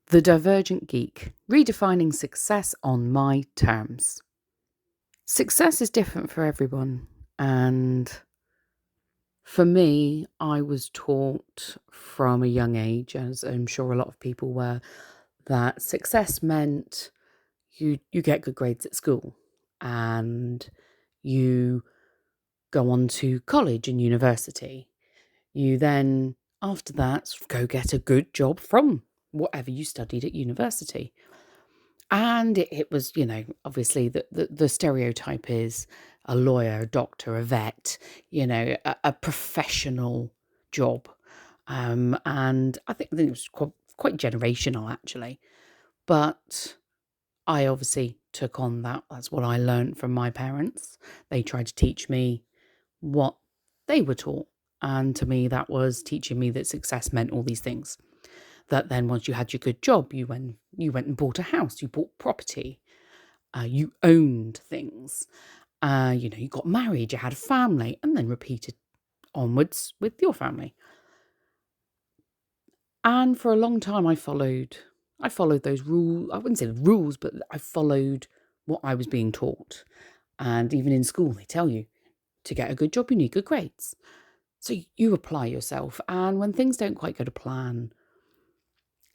The Divergent Geek, redefining success on my terms. Success is different for everyone. And for me, I was taught from a young age, as I'm sure a lot of people were, that success meant you get good grades at school and you go on to college and university. You then, after that, go get a good job from whatever you studied at university. And it was, obviously the stereotype is a lawyer, a doctor, a vet, a professional job. And I think it was quite generational, actually. But I obviously took on that. That's what I learned from my parents. They tried to teach me what they were taught. And to me, that was teaching me that success meant all these things. That then once you had your good job, you went and bought a house, you bought property, you owned things, you got married, you had a family, and then repeated onwards with your family. And for a long time, I followed those rules. I wouldn't say the rules, but I followed what I was being taught. And even in school, they tell you to get a good job, you need good grades. So you apply yourself. And when things don't quite go to plan,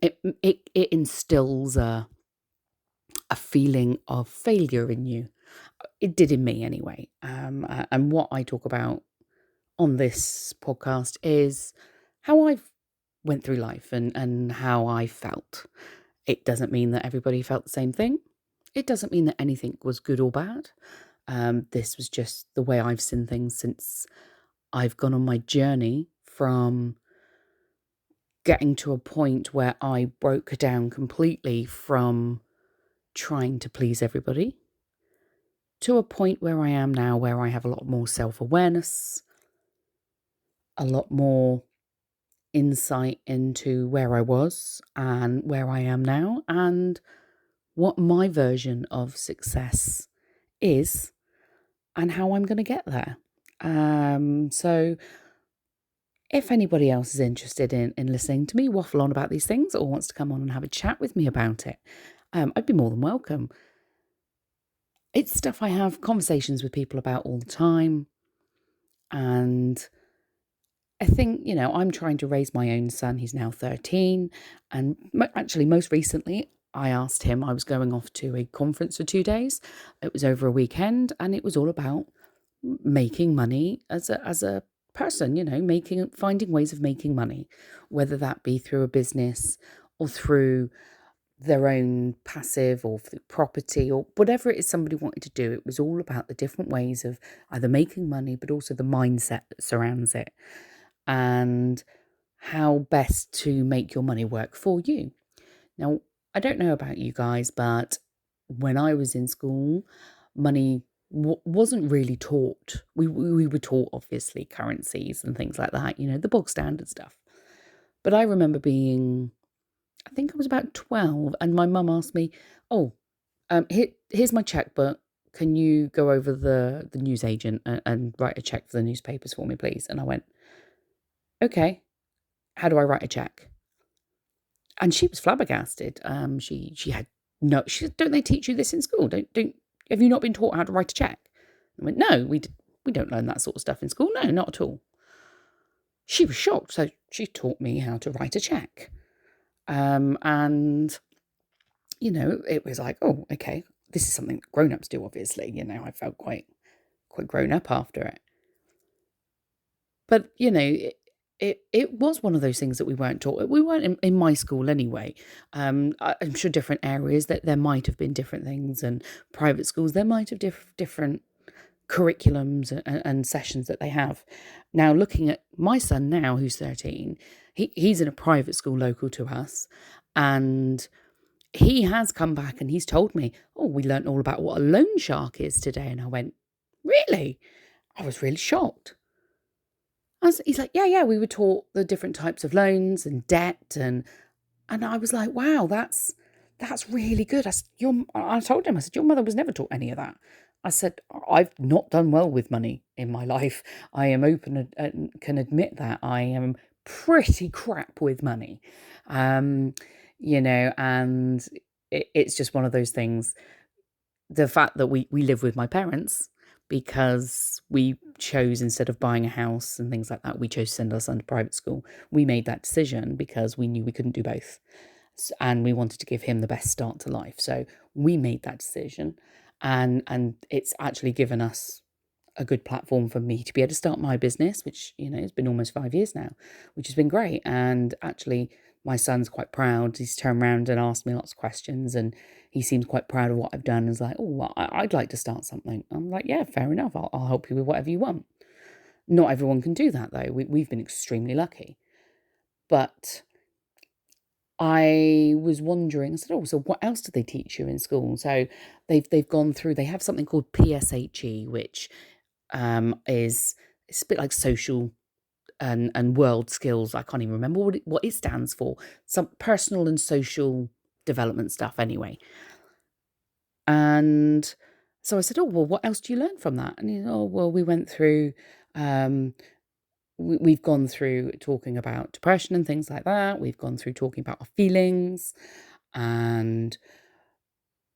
it instills a feeling of failure in you. It did in me anyway. And what I talk about on this podcast is how I went through life and how I felt. It doesn't mean that everybody felt the same thing. It doesn't mean that anything was good or bad. This was just the way I've seen things since I've gone on my journey from getting to a point where I broke down completely from trying to please everybody to a point where I am now, where I have a lot more self-awareness, a lot more insight into where I was and where I am now, and what my version of success is and how I'm going to get there. So if anybody else is interested in listening to me waffle on about these things or wants to come on and have a chat with me about it, I'd be more than welcome. It's stuff I have conversations with people about all the time. And I think, I'm trying to raise my own son. He's now 13. And actually, most recently, I asked him, I was going off to a conference for 2 days. It was over a weekend, and it was all about making money as a person, finding ways of making money, whether that be through a business or through their own passive or through property or whatever it is somebody wanted to do. It was all about the different ways of either making money, but also the mindset that surrounds it and how best to make your money work for you. Now, I don't know about you guys, but when I was in school, money wasn't really taught. We were taught, obviously, currencies and things like that, the bog standard stuff. But I remember I think I was about 12, and my mum asked me, here's my checkbook. Can you go over the newsagent and write a check for the newspapers for me, please? And I went, okay, how do I write a check? And she was flabbergasted. She had she said, don't they teach you this in school? Have you not been taught how to write a check? I went, no, we don't learn that sort of stuff in school. No, not at all. She was shocked. So she taught me how to write a check. And, it was like, oh, okay, this is something that grown-ups do, obviously. I felt quite grown up after it. But, it was one of those things that we weren't taught. We weren't in my school anyway. I'm sure different areas that there might have been different things, and private schools, there might have different curriculums and sessions that they have. Now, looking at my son now, who's 13, he's in a private school local to us, and he has come back and he's told me, oh, we learnt all about what a loan shark is today. And I went, really? I was really shocked. He's like, yeah, we were taught the different types of loans and debt, and I was like, wow, that's really good. I told him, I said, your mother was never taught any of that. I said, I've not done well with money in my life. I am open and can admit that I am pretty crap with money. and it's just one of those things. The fact that we live with my parents because we chose, instead of buying a house and things like that, we chose to send our son to private school. We made that decision because we knew we couldn't do both. And we wanted to give him the best start to life. So we made that decision. And it's actually given us a good platform for me to be able to start my business, which, it's been almost 5 years now, which has been great. And actually, my son's quite proud. He's turned around and asked me lots of questions, and he seems quite proud of what I've done. He's like, oh, well, I'd like to start something. I'm like, yeah, fair enough. I'll help you with whatever you want. Not everyone can do that, though. We've been extremely lucky. But I was wondering, I said, oh, so what else do they teach you in school? So they've gone through, they have something called PSHE, which is, it's a bit like social and world skills. I can't even remember what it stands for. Some personal and social development stuff anyway. And so I said, oh, well, what else do you learn from that? And he said, oh, well, we went through, we've gone through talking about depression and things like that. We've gone through talking about our feelings, and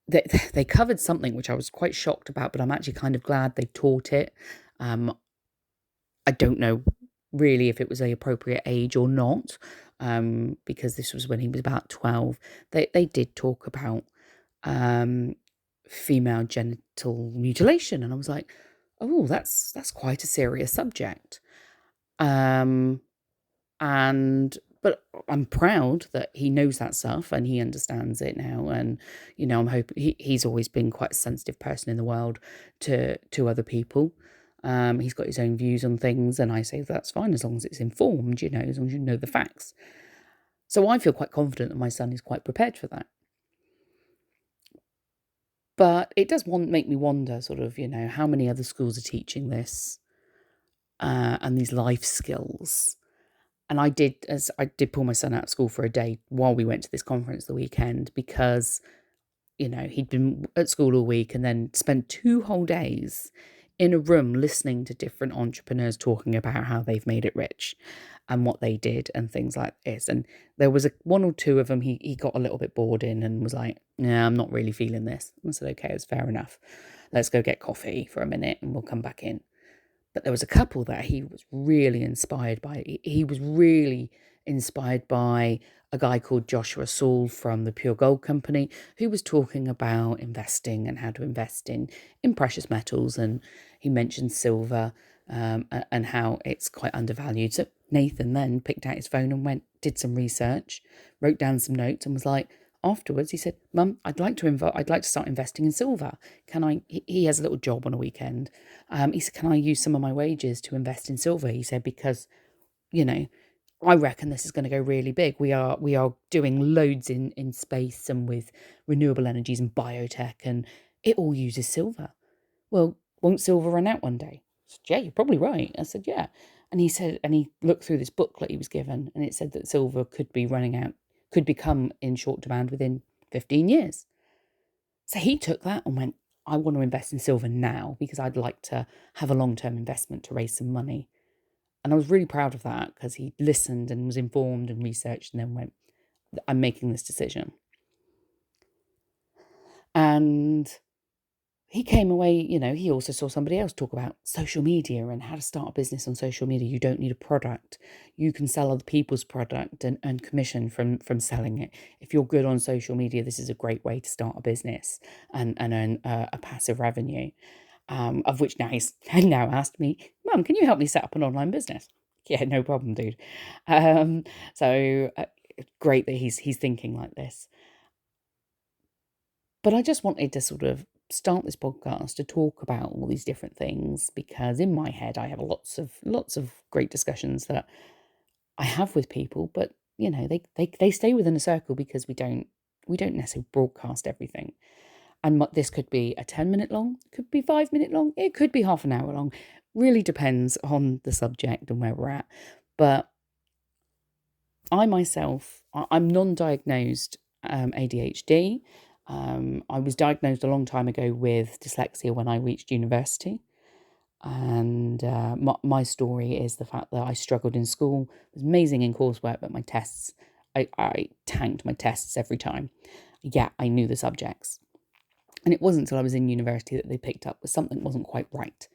they covered something which I was quite shocked about, but I'm actually kind of glad they taught it. I don't know really if it was the appropriate age or not, because this was when he was about 12. They did talk about female genital mutilation, and I was like, oh, that's quite a serious subject. But I'm proud that he knows that stuff and he understands it now. And, I'm hoping he's always been quite a sensitive person in the world to other people. He's got his own views on things, and I say that's fine as long as it's informed, as long as you know the facts. So I feel quite confident that my son is quite prepared for that. But it does make me wonder, sort of, how many other schools are teaching this and these life skills. And I did pull my son out of school for a day while we went to this conference the weekend, because, he'd been at school all week and then spent 2 whole days in a room listening to different entrepreneurs talking about how they've made it rich and what they did and things like this. And there was one or two of them he got a little bit bored in and was like, yeah, I'm not really feeling this. I said, okay, it's fair enough. Let's go get coffee for a minute and we'll come back in. But there was a couple that he was really inspired by. He was really inspired by a guy called Joshua Saul from the Pure Gold Company, who was talking about investing and how to invest in precious metals. And he mentioned silver and how it's quite undervalued. So Nathan then picked out his phone and did some research, wrote down some notes, and was like, afterwards, he said, Mum, I'd like to start investing in silver. Can I? He has a little job on a weekend. He said, can I use some of my wages to invest in silver? He said, because, I reckon this is going to go really big. We are doing loads in space and with renewable energies and biotech, and it all uses silver. Well, won't silver run out one day? I said, yeah, you're probably right. I said, yeah. And he said, and he looked through this booklet he was given, and it said that silver could be running out, could become in short demand within 15 years. So he took that and went, I want to invest in silver now because I'd like to have a long-term investment to raise some money. And I was really proud of that because he listened and was informed and researched and then went, I'm making this decision. And he came away, he also saw somebody else talk about social media and how to start a business on social media. You don't need a product. You can sell other people's product and earn commission from selling it. If you're good on social media, this is a great way to start a business and earn a passive revenue. Of which now he's now asked me, Mum, can you help me set up an online business? Yeah, no problem, dude. So great that he's thinking like this. But I just wanted to sort of start this podcast to talk about all these different things, because in my head I have lots of great discussions that I have with people, but they stay within a circle because we don't necessarily broadcast everything. And this could be a 10-minute long, it could be 5-minute long, it could be half an hour long. Really depends on the subject and where we're at. But I myself, I'm non-diagnosed ADHD. I was diagnosed a long time ago with dyslexia when I reached university. And my story is the fact that I struggled in school. It was amazing in coursework, but my tests, I tanked my tests every time. Yeah, I knew the subjects. And it wasn't until I was in university that they picked up that something wasn't quite right.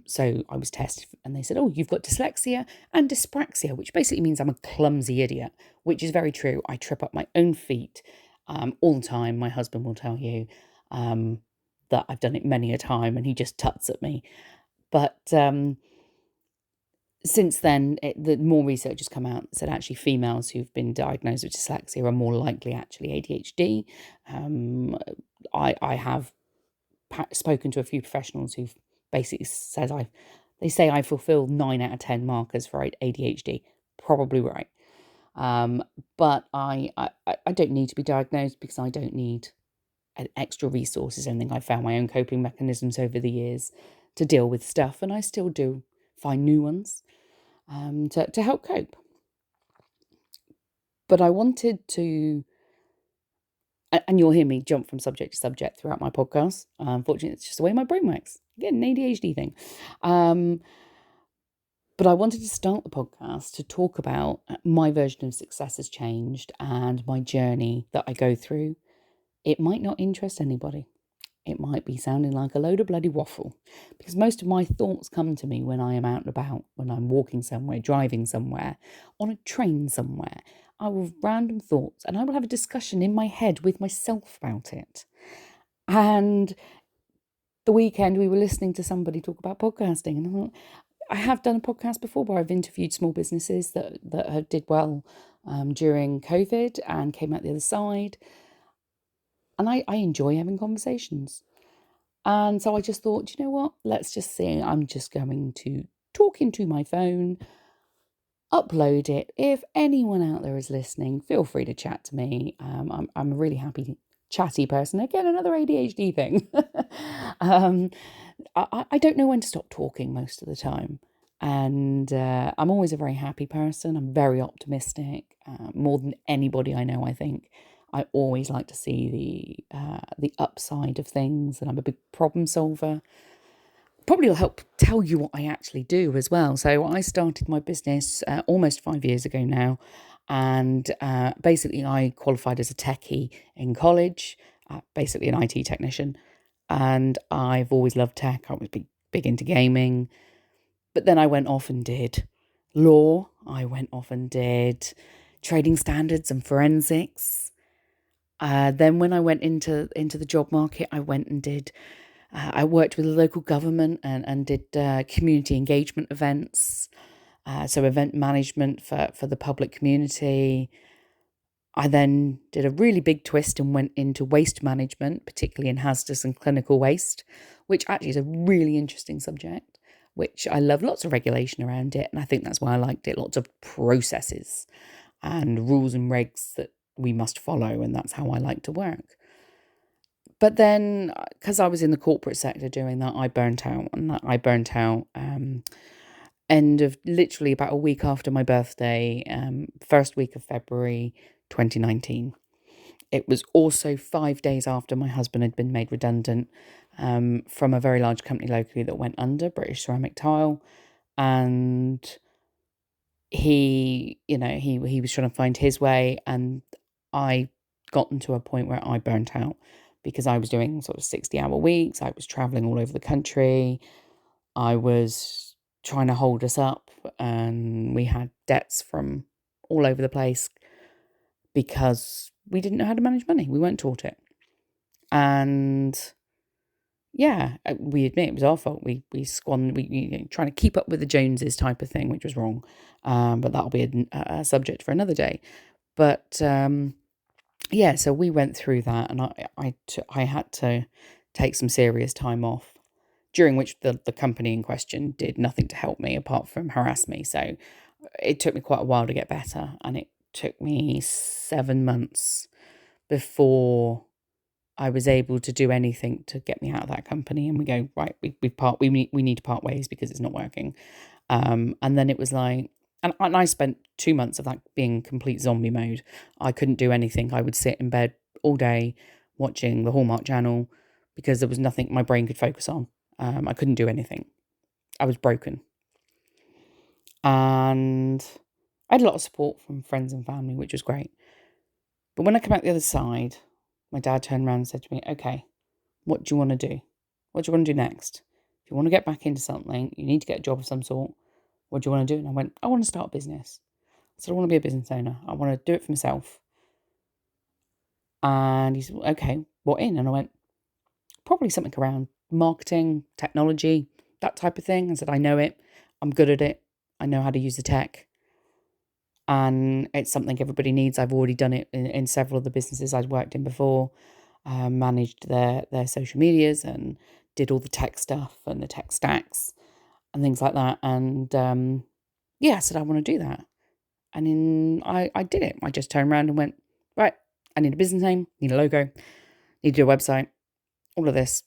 So I was tested and they said, oh, you've got dyslexia and dyspraxia, which basically means I'm a clumsy idiot, which is very true. I trip up my own feet all the time. My husband will tell you that I've done it many a time and he just tuts at me. But since then, the more research has come out that said actually females who've been diagnosed with dyslexia are more likely actually ADHD. I have spoken to a few professionals who've basically said they say I fulfill 9 out of 10 markers for ADHD. Probably right. But I don't need to be diagnosed because I don't need extra resources. I think I've found my own coping mechanisms over the years to deal with stuff, and I still do find new ones to help cope. But I wanted to, and you'll hear me jump from subject to subject throughout my podcast. Unfortunately, it's just the way my brain works. Again, an ADHD thing. But I wanted to start the podcast to talk about my version of success has changed and my journey that I go through. It might not interest anybody. It might be sounding like a load of bloody waffle, because most of my thoughts come to me when I am out and about, when I'm walking somewhere, driving somewhere, on a train somewhere. I will have random thoughts and I will have a discussion in my head with myself about it. And the weekend we were listening to somebody talk about podcasting, and I thought, I have done a podcast before where I've interviewed small businesses that did well during COVID and came out the other side. And I enjoy having conversations. And so I just thought, you know what? Let's just see. I'm just going to talk into my phone, upload it. If anyone out there is listening, feel free to chat to me. I'm a really happy, chatty person. Again, another ADHD thing. I don't know when to stop talking most of the time. And I'm always a very happy person. I'm very optimistic, more than anybody I know, I think. I always like to see the upside of things, and I'm a big problem solver. Probably will help tell you what I actually do as well. So I started my business almost 5 years ago now, and basically I qualified as a techie in college, basically an IT technician, and I've always loved tech. I was big into gaming, but then I went off and did law. I went off and did trading standards and forensics. Then when I went into the job market, I went and did, I worked with the local government and did community engagement events, so event management for the public community. I then did a really big twist and went into waste management, particularly in hazardous and clinical waste, which actually is a really interesting subject, which I love. Lots of regulation around it, and I think that's why I liked it. Lots of processes and rules and regs that we must follow, and that's how I like to work. But then, because I was in the corporate sector doing that, I burnt out, end of literally about a week after my birthday, first week of February 2019. It was also 5 days after my husband had been made redundant from a very large company locally that went under, British Ceramic Tile, and he was trying to find his way, and I gotten to a point where I burnt out because I was doing sort of 60-hour weeks. I was traveling all over the country. I was trying to hold us up, and we had debts from all over the place because we didn't know how to manage money. We weren't taught it. And yeah, we admit it was our fault. We squandered, trying to keep up with the Joneses type of thing, which was wrong. But that'll be a subject for another day. But yeah, so we went through that, and I had to take some serious time off, during which the company in question did nothing to help me apart from harass me. So it took me quite a while to get better, and it took me 7 months before I was able to do anything to get me out of that company. And we go, right, we need to part ways because it's not working. And then it was like, and I spent 2 months of that being complete zombie mode. I couldn't do anything. I would sit in bed all day watching the Hallmark Channel because there was nothing my brain could focus on. I couldn't do anything. I was broken. And I had a lot of support from friends and family, which was great. But when I came out the other side, my dad turned around and said to me, okay, what do you want to do? What do you want to do next? If you want to get back into something, you need to get a job of some sort. What do you want to do? And I went, I want to start a business. I said, I want to be a business owner. I want to do it for myself. And he said, okay, what in? And I went, probably something around marketing, technology, that type of thing. I said, I know it. I'm good at it. I know how to use the tech. And it's something everybody needs. I've already done it in several of the businesses I'd worked in before, managed their social medias and did all the tech stuff and the tech stacks and things like that. And I said, I want to do that. And I did it. I just turned around and went, right, I need a business name, need a logo, need to do a website, all of this.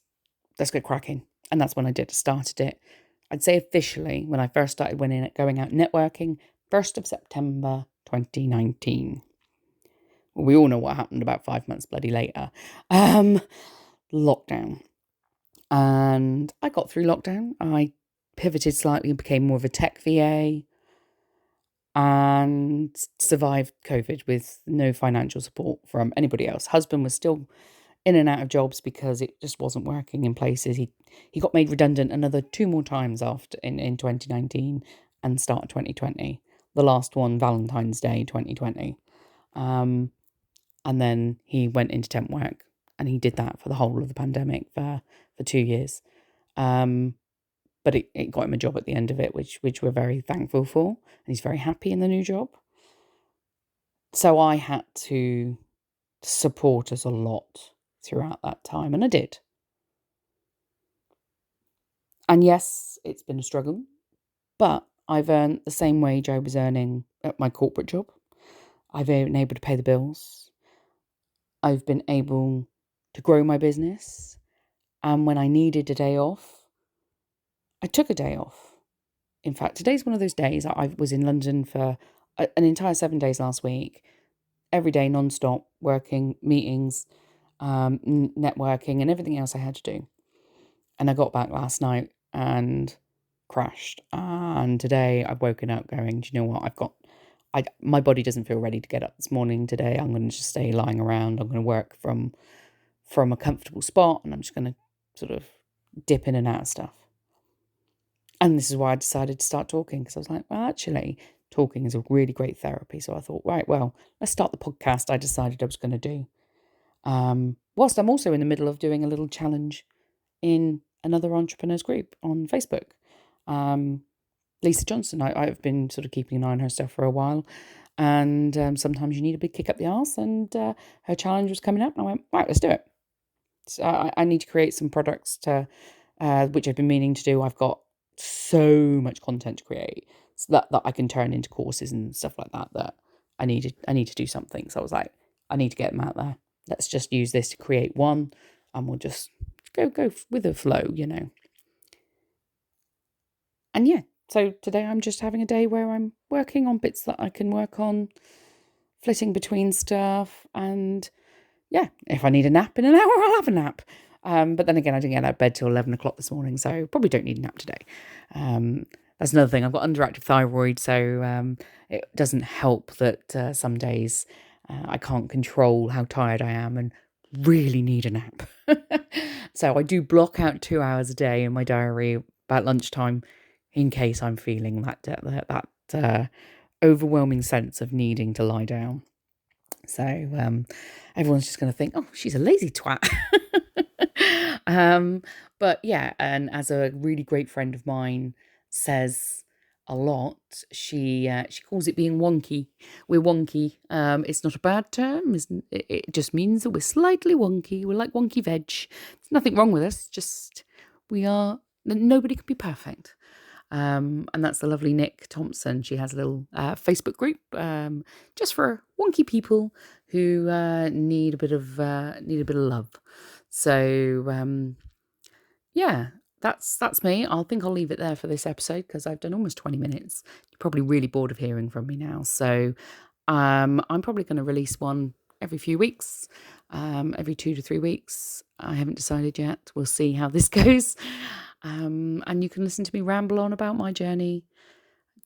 Let's get cracking. And that's when I started it. I'd say officially, when I first started going out networking, 1st of September 2019. Well, we all know what happened about 5 months bloody later. Lockdown. And I got through lockdown. I pivoted slightly and became more of a tech VA and survived COVID with no financial support from anybody else. Husband was still in and out of jobs because it just wasn't working in places. He got made redundant another 2 more times after in 2019 and start of 2020. The last one, Valentine's Day 2020. And then he went into temp work and he did that for the whole of the pandemic for 2 years. But it got him a job at the end of it, which we're very thankful for. And he's very happy in the new job. So I had to support us a lot throughout that time, and I did. And yes, it's been a struggle, but I've earned the same wage I was earning at my corporate job. I've been able to pay the bills. I've been able to grow my business. And when I needed a day off, I took a day off. In fact, today's one of those days. I was in London for an entire 7 days last week, every day non-stop, working, meetings, networking and everything else I had to do. And I got back last night and crashed. And today I've woken up going, do you know what? My body doesn't feel ready to get up this morning today. I'm going to just stay lying around. I'm going to work from a comfortable spot, and I'm just going to sort of dip in and out of stuff. And this is why I decided to start talking, because I was like, well, actually, talking is a really great therapy. So I thought, right, well, let's start the podcast I decided I was going to do. Whilst I'm also in the middle of doing a little challenge in another entrepreneurs group on Facebook. Lisa Johnson, I've been sort of keeping an eye on her stuff for a while. And sometimes you need a big kick up the arse. And her challenge was coming up. And I went, right, let's do it. So I need to create some products which I've been meaning to do. I've got so much content to create so that I can turn into courses and stuff like that I need to do something. So I was like, I need to get them out there. Let's just use this to create one, and we'll just go with the flow, And yeah, so today I'm just having a day where I'm working on bits that I can work on, flitting between stuff, and yeah, if I need a nap in an hour, I'll have a nap. But then again, I didn't get out of bed till 11 o'clock this morning, so probably don't need a nap today. That's another thing. I've got underactive thyroid, so it doesn't help that some days I can't control how tired I am and really need a nap. So I do block out 2 hours a day in my diary about lunchtime in case I'm feeling that overwhelming sense of needing to lie down. So everyone's just going to think, oh, she's a lazy twat. But yeah, and as a really great friend of mine says a lot, she calls it being wonky. We're wonky. It's not a bad term. It just means that we're slightly wonky. We're like wonky veg. There's nothing wrong with us. Just nobody can be perfect. And that's the lovely Nick Thompson. She has a little Facebook group just for wonky people who need a bit of love. So yeah, that's me. I think I'll leave it there for this episode because I've done almost 20 minutes. You're probably really bored of hearing from me now. So I'm probably going to release one every few weeks, every 2 to 3 weeks. I haven't decided yet. We'll see how this goes. And you can listen to me ramble on about my journey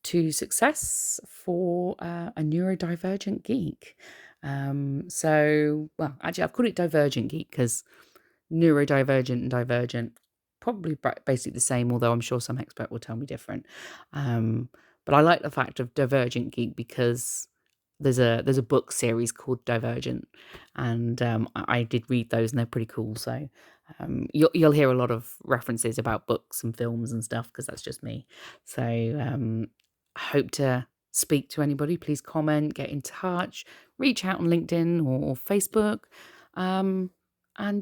to Success for a neurodivergent geek. Well, actually, I've called it Divergent Geek because neurodivergent and divergent probably basically the same, although I'm sure some expert will tell me different. But I like the fact of Divergent Geek because there's a book series called Divergent, and I did read those, and they're pretty cool. So you'll hear a lot of references about books and films and stuff because that's just me. So I hope to speak to anybody. Please comment, get in touch, reach out on LinkedIn or Facebook. And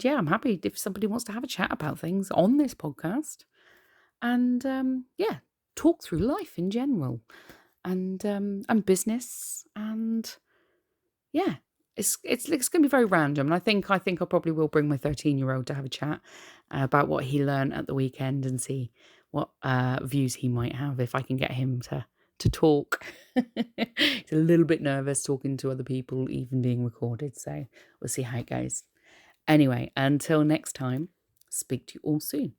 yeah, I'm happy if somebody wants to have a chat about things on this podcast and yeah, talk through life in general and business and yeah. It's going to be very random, and I think I probably will bring my 13-year-old to have a chat about what he learned at the weekend and see what views he might have if I can get him to talk. He's a little bit nervous talking to other people, even being recorded, so we'll see how it goes. Anyway, until next time, speak to you all soon.